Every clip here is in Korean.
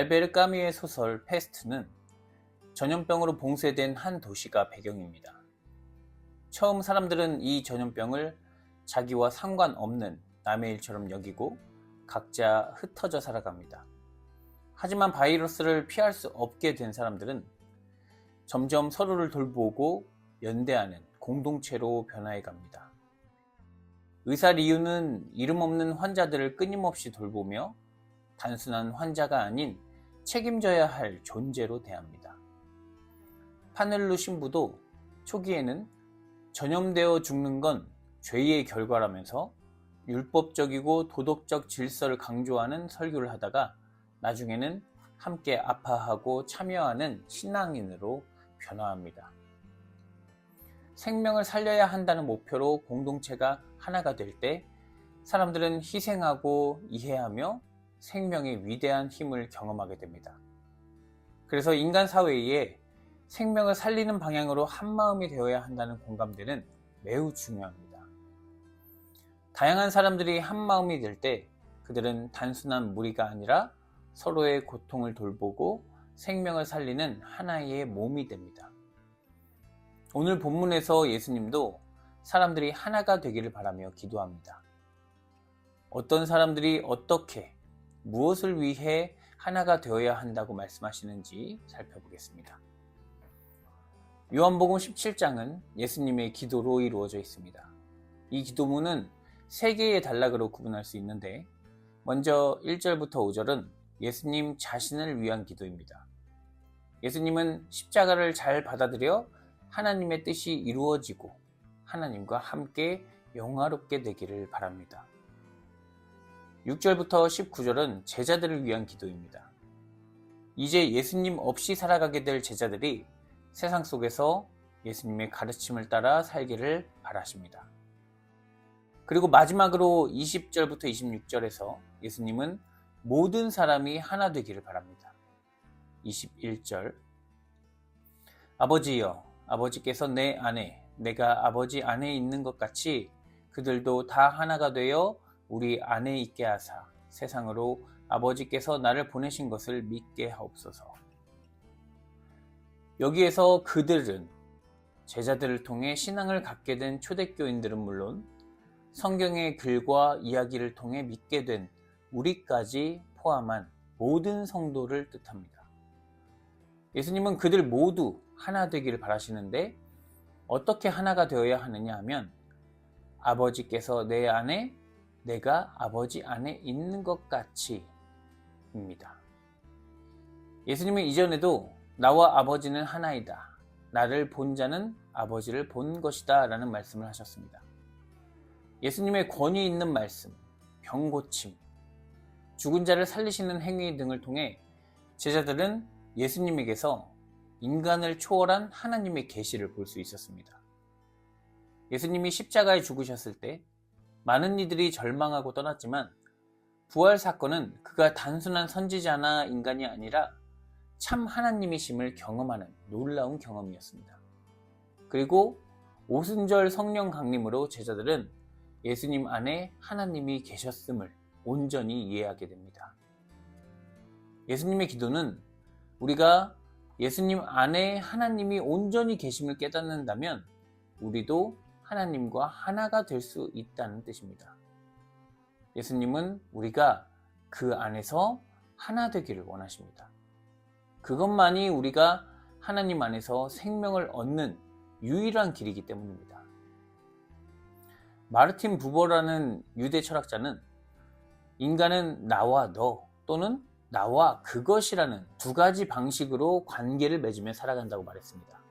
알베르 까뮈의 소설 페스트는 전염병으로 봉쇄된 한 도시가 배경입니다. 처음 사람들은 이 전염병을 자기와 상관없는 남의 일처럼 여기고 각자 흩어져 살아갑니다. 하지만 바이러스를 피할 수 없게 된 사람들은 점점 서로를 돌보고 연대하는 공동체로 변화해 갑니다. 의사 리유는 이름 없는 환자들을 끊임없이 돌보며 단순한 환자가 아닌 책임져야 할 존재로 대합니다. 파넬루 신부도 초기에는 전염되어 죽는 건 죄의 결과라면서 율법적이고 도덕적 질서를 강조하는 설교를 하다가 나중에는 함께 아파하고 참여하는 신앙인으로 변화합니다. 생명을 살려야 한다는 목표로 공동체가 하나가 될 때 사람들은 희생하고 이해하며 생명의 위대한 힘을 경험하게 됩니다. 그래서 인간 사회에 생명을 살리는 방향으로 한마음이 되어야 한다는 공감대는 매우 중요합니다. 다양한 사람들이 한마음이 될 때 그들은 단순한 무리가 아니라 서로의 고통을 돌보고 생명을 살리는 하나의 몸이 됩니다. 오늘 본문에서 예수님도 사람들이 하나가 되기를 바라며 기도합니다. 어떤 사람들이 어떻게 무엇을 위해 하나가 되어야 한다고 말씀하시는지 살펴보겠습니다. 요한복음 17장은 예수님의 기도로 이루어져 있습니다. 이 기도문은 세 개의 단락으로 구분할 수 있는데 먼저 1절부터 5절은 예수님 자신을 위한 기도입니다. 예수님은 십자가를 잘 받아들여 하나님의 뜻이 이루어지고 하나님과 함께 영화롭게 되기를 바랍니다. 6절부터 19절은 제자들을 위한 기도입니다. 이제 예수님 없이 살아가게 될 제자들이 세상 속에서 예수님의 가르침을 따라 살기를 바라십니다. 그리고 마지막으로 20절부터 26절에서 예수님은 모든 사람이 하나 되기를 바랍니다. 21절 아버지여, 아버지께서 내 안에, 내가 아버지 안에 있는 것 같이 그들도 다 하나가 되어 우리 안에 있게 하사 세상으로 아버지께서 나를 보내신 것을 믿게 하옵소서. 여기에서 그들은 제자들을 통해 신앙을 갖게 된 초대교인들은 물론 성경의 글과 이야기를 통해 믿게 된 우리까지 포함한 모든 성도를 뜻합니다. 예수님은 그들 모두 하나 되기를 바라시는데 어떻게 하나가 되어야 하느냐 하면 아버지께서 내 안에 내가 아버지 안에 있는 것 같이 입니다. 예수님은 이전에도 나와 아버지는 하나이다. 나를 본 자는 아버지를 본 것이다 라는 말씀을 하셨습니다. 예수님의 권위 있는 말씀, 병 고침, 죽은 자를 살리시는 행위 등을 통해 제자들은 예수님에게서 인간을 초월한 하나님의 계시를 볼 수 있었습니다. 예수님이 십자가에 죽으셨을 때 많은 이들이 절망하고 떠났지만 부활 사건은 그가 단순한 선지자나 인간이 아니라 참 하나님이심을 경험하는 놀라운 경험이었습니다. 그리고 오순절 성령 강림으로 제자들은 예수님 안에 하나님이 계셨음을 온전히 이해하게 됩니다. 예수님의 기도는 우리가 예수님 안에 하나님이 온전히 계심을 깨닫는다면 우리도 하나님과 하나가 될 수 있다는 뜻입니다. 예수님은 우리가 그 안에서 하나 되기를 원하십니다. 그것만이 우리가 하나님 안에서 생명을 얻는 유일한 길이기 때문입니다. 마르틴 부버라는 유대 철학자는 인간은 나와 너 또는 나와 그것이라는 두 가지 방식으로 관계를 맺으며 살아간다고 말했습니다.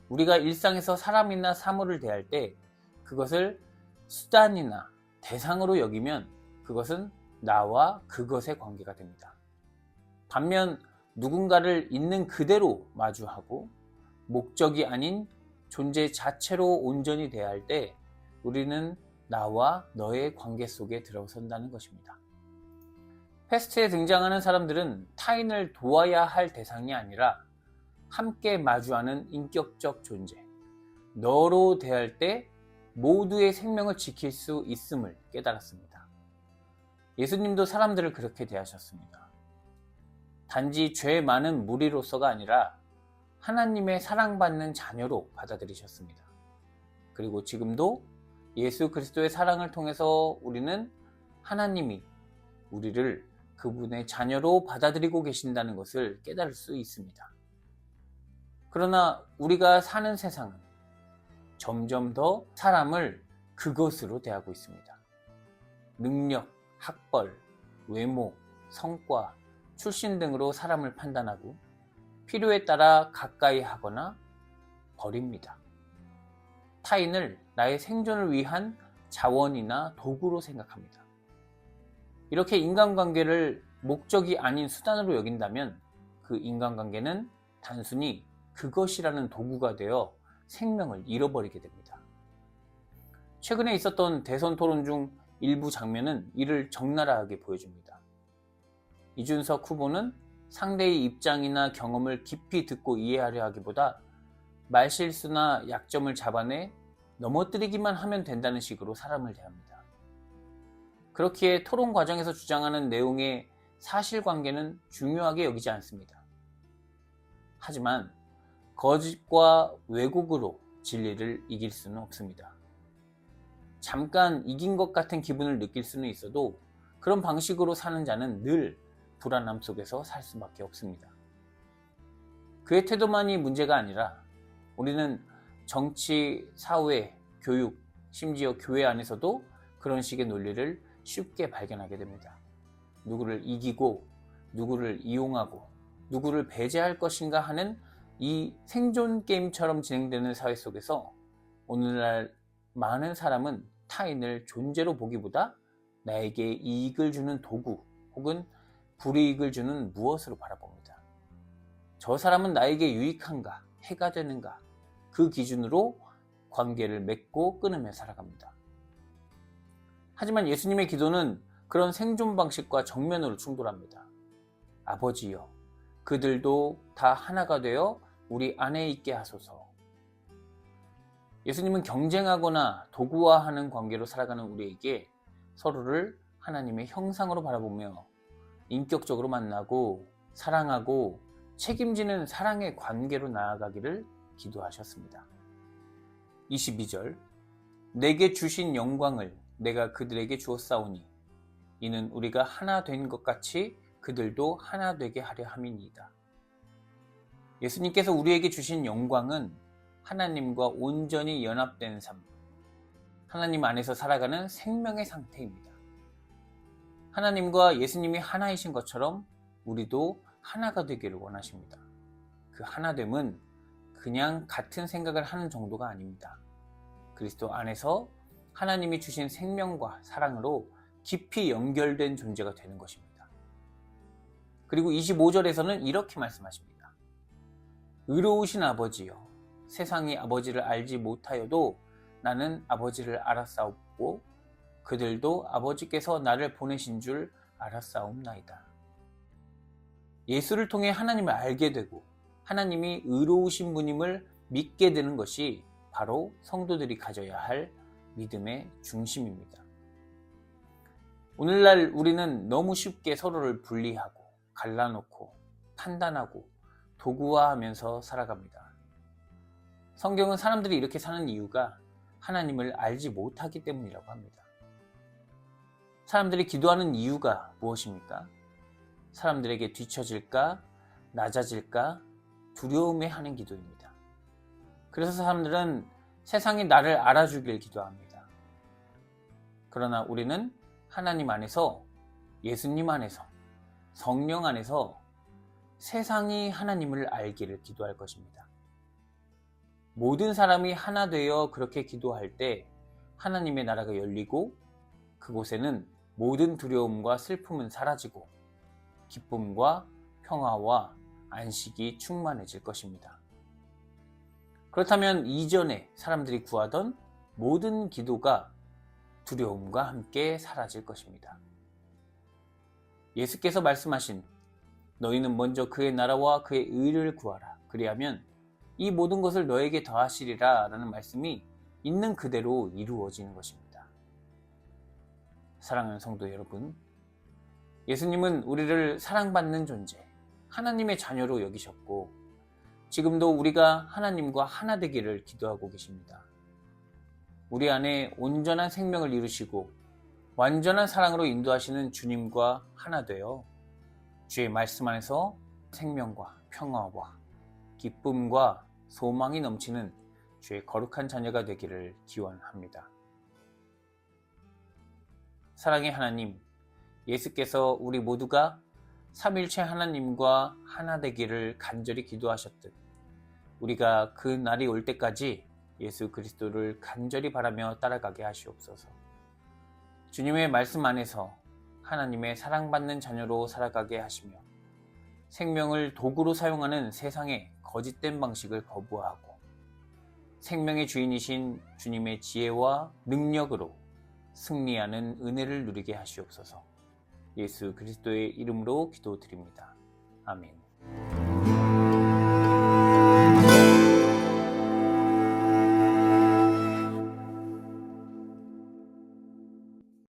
우리가 일상에서 사람이나 사물을 대할 때 그것을 수단이나 대상으로 여기면 그것은 나와 그것의 관계가 됩니다. 반면 누군가를 있는 그대로 마주하고 목적이 아닌 존재 자체로 온전히 대할 때 우리는 나와 너의 관계 속에 들어선다는 것입니다. 페스트에 등장하는 사람들은 타인을 도와야 할 대상이 아니라 함께 마주하는 인격적 존재, 너로 대할 때 모두의 생명을 지킬 수 있음을 깨달았습니다. 예수님도 사람들을 그렇게 대하셨습니다. 단지 죄 많은 무리로서가 아니라 하나님의 사랑받는 자녀로 받아들이셨습니다. 그리고 지금도 예수 그리스도의 사랑을 통해서 우리는 하나님이 우리를 그분의 자녀로 받아들이고 계신다는 것을 깨달을 수 있습니다. 그러나 우리가 사는 세상은 점점 더 사람을 그것으로 대하고 있습니다. 능력, 학벌, 외모, 성과, 출신 등으로 사람을 판단하고 필요에 따라 가까이 하거나 버립니다. 타인을 나의 생존을 위한 자원이나 도구로 생각합니다. 이렇게 인간관계를 목적이 아닌 수단으로 여긴다면 그 인간관계는 단순히 그것이라는 도구가 되어 생명을 잃어버리게 됩니다. 최근에 있었던 대선 토론 중 일부 장면은 이를 적나라하게 보여줍니다. 이준석 후보는 상대의 입장이나 경험을 깊이 듣고 이해하려 하기보다 말실수나 약점을 잡아내 넘어뜨리기만 하면 된다는 식으로 사람을 대합니다. 그렇기에 토론 과정에서 주장하는 내용의 사실관계는 중요하게 여기지 않습니다. 하지만 거짓과 왜곡으로 진리를 이길 수는 없습니다. 잠깐 이긴 것 같은 기분을 느낄 수는 있어도 그런 방식으로 사는 자는 늘 불안함 속에서 살 수밖에 없습니다. 그의 태도만이 문제가 아니라 우리는 정치, 사회, 교육, 심지어 교회 안에서도 그런 식의 논리를 쉽게 발견하게 됩니다. 누구를 이기고 누구를 이용하고 누구를 배제할 것인가 하는 이 생존 게임처럼 진행되는 사회 속에서 오늘날 많은 사람은 타인을 존재로 보기보다 나에게 이익을 주는 도구 혹은 불이익을 주는 무엇으로 바라봅니다. 저 사람은 나에게 유익한가, 해가 되는가 그 기준으로 관계를 맺고 끊으며 살아갑니다. 하지만 예수님의 기도는 그런 생존 방식과 정면으로 충돌합니다. 아버지여, 그들도 다 하나가 되어 우리 안에 있게 하소서. 예수님은 경쟁하거나 도구화하는 관계로 살아가는 우리에게 서로를 하나님의 형상으로 바라보며 인격적으로 만나고 사랑하고 책임지는 사랑의 관계로 나아가기를 기도하셨습니다. 22절 내게 주신 영광을 내가 그들에게 주었사오니 이는 우리가 하나 된 것 같이 그들도 하나 되게 하려 함이니이다. 예수님께서 우리에게 주신 영광은 하나님과 온전히 연합된 삶, 하나님 안에서 살아가는 생명의 상태입니다. 하나님과 예수님이 하나이신 것처럼 우리도 하나가 되기를 원하십니다. 그 하나됨은 그냥 같은 생각을 하는 정도가 아닙니다. 그리스도 안에서 하나님이 주신 생명과 사랑으로 깊이 연결된 존재가 되는 것입니다. 그리고 25절에서는 이렇게 말씀하십니다. 의로우신 아버지여, 세상이 아버지를 알지 못하여도 나는 아버지를 알았사옵고 그들도 아버지께서 나를 보내신 줄 알았사옵나이다. 예수를 통해 하나님을 알게 되고 하나님이 의로우신 분임을 믿게 되는 것이 바로 성도들이 가져야 할 믿음의 중심입니다. 오늘날 우리는 너무 쉽게 서로를 분리하고 갈라놓고 판단하고 도구화하면서 살아갑니다. 성경은 사람들이 이렇게 사는 이유가 하나님을 알지 못하기 때문이라고 합니다. 사람들이 기도하는 이유가 무엇입니까? 사람들에게 뒤처질까, 낮아질까, 두려움에 하는 기도입니다. 그래서 사람들은 세상이 나를 알아주길 기도합니다. 그러나 우리는 하나님 안에서, 예수님 안에서, 성령 안에서 세상이 하나님을 알기를 기도할 것입니다. 모든 사람이 하나 되어 그렇게 기도할 때 하나님의 나라가 열리고 그곳에는 모든 두려움과 슬픔은 사라지고 기쁨과 평화와 안식이 충만해질 것입니다. 그렇다면 이전에 사람들이 구하던 모든 기도가 두려움과 함께 사라질 것입니다. 예수께서 말씀하신 너희는 먼저 그의 나라와 그의 의를 구하라. 그리하면 이 모든 것을 너에게 더하시리라 라는 말씀이 있는 그대로 이루어지는 것입니다. 사랑하는 성도 여러분, 예수님은 우리를 사랑받는 존재, 하나님의 자녀로 여기셨고 지금도 우리가 하나님과 하나 되기를 기도하고 계십니다. 우리 안에 온전한 생명을 이루시고 완전한 사랑으로 인도하시는 주님과 하나 되어 주의 말씀 안에서 생명과 평화와 기쁨과 소망이 넘치는 주의 거룩한 자녀가 되기를 기원합니다. 사랑의 하나님, 예수께서 우리 모두가 삼일체 하나님과 하나 되기를 간절히 기도하셨듯 우리가 그 날이 올 때까지 예수 그리스도를 간절히 바라며 따라가게 하시옵소서. 주님의 말씀 안에서 하나님의 사랑받는 자녀로 살아가게 하시며 생명을 도구로 사용하는 세상의 거짓된 방식을 거부하고 생명의 주인이신 주님의 지혜와 능력으로 승리하는 은혜를 누리게 하시옵소서. 예수 그리스도의 이름으로 기도드립니다. 아멘.